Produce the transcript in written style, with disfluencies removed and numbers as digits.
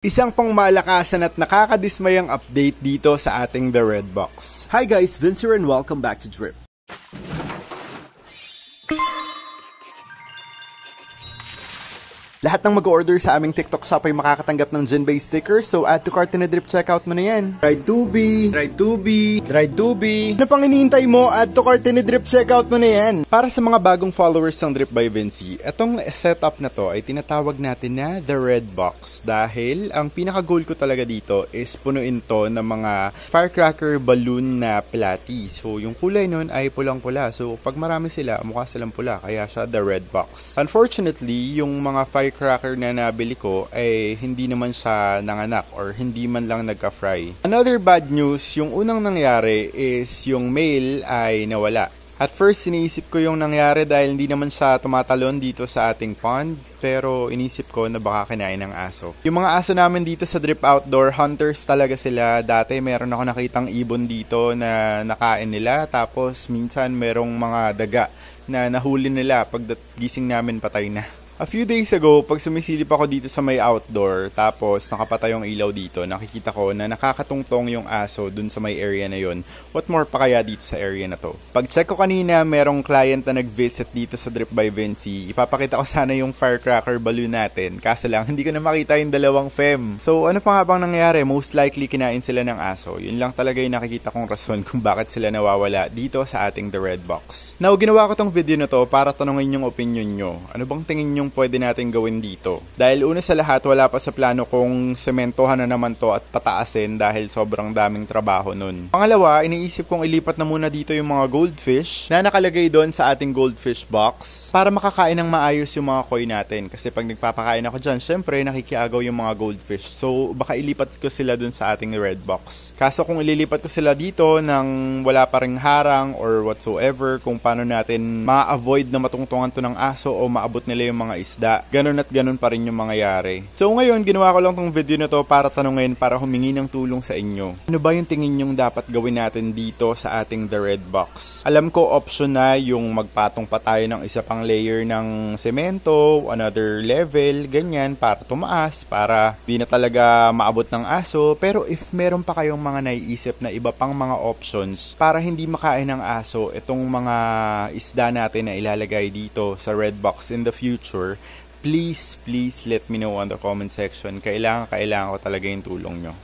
Isang pangmalakasan at nakakadismayang update dito sa ating The Red Box. Hi guys, Vince here and welcome back to Drip. Lahat ng mag-order sa aming TikTok shop ay makakatanggap ng Jinbei stickers, so add to cart na Drip, checkout mo na yan. Dried tubi, dried tubi, dried tubi. Ano pang hinihintay mo? Add to cart na Drip, checkout mo na yan. Para sa mga bagong followers ng Drip by Vinci, etong setup na to ay tinatawag natin na The Red Box. Dahil ang pinaka-goal ko talaga dito is punuin to ng mga firecracker balloon na plati. So yung kulay nun ay pulang-pula. So pag marami sila, mukha silang pula. Kaya siya The Red Box. Unfortunately, yung mga firecracker na nabili ko ay hindi naman siya nanganak or hindi man lang nagka-fry. Another bad news, yung unang nangyari is yung male ay nawala. At first, iniisip ko yung nangyari dahil hindi naman siya tumatalon dito sa ating pond. Pero inisip ko na baka kinain ng aso. Yung mga aso namin dito sa Drip Outdoor, hunters talaga sila. Dati meron ako nakitang ibon dito na nakain nila. Tapos minsan merong mga daga na nahuli nila pag gising namin patay na. A few days ago, pag sumisilip ako dito sa may outdoor, tapos nakapatay yung ilaw dito, nakikita ko na nakakatungtong yung aso dun sa may area na yun. What more pa kaya dito sa area na to? Pag check ko kanina, merong client na nag-visit dito sa Drip by Vinci. Ipapakita ko sana yung firecracker balloon natin. Kaso lang, hindi ko na makita yung dalawang fem. So, ano pa nga bang nangyari? Most likely, kinain sila ng aso. Yun lang talaga yung nakikita kong rason kung bakit sila nawawala dito sa ating The Red Box. Now, ginawa ko tong video na to para tanungin yung opinion nyo. Ano bang tingin nyo pwede natin gawin dito? Dahil una sa lahat, wala pa sa plano kung sementohan na naman to at pataasin dahil sobrang daming trabaho nun. Pangalawa, iniisip kong ilipat na muna dito yung mga goldfish na nakalagay doon sa ating goldfish box para makakain ng maayos yung mga koi natin. Kasi pag nagpapakain ako dyan, syempre nakikiagaw yung mga goldfish. So, baka ilipat ko sila doon sa ating red box. Kaso kung ililipat ko sila dito nang wala pa ring harang or whatsoever, kung paano natin ma-avoid na matungtungan to ng aso o maabot nila yung mga isda. Ganun at ganun pa rin yung mangyayari. So ngayon, ginawa ko lang tong video na to para tanungin, para humingi ng tulong sa inyo. Ano ba yung tingin nyong dapat gawin natin dito sa ating The Red Box? Alam ko option na yung magpatong pa tayo ng isa pang layer ng semento, another level, ganyan, para tumaas, para di na talaga maabot ng aso. Pero if meron pa kayong mga naiisip na iba pang mga options para hindi makain ng aso itong mga isda natin na ilalagay dito sa Red Box in the future, please let me know on the comment section. Kailangan ko talaga yung tulong nyo.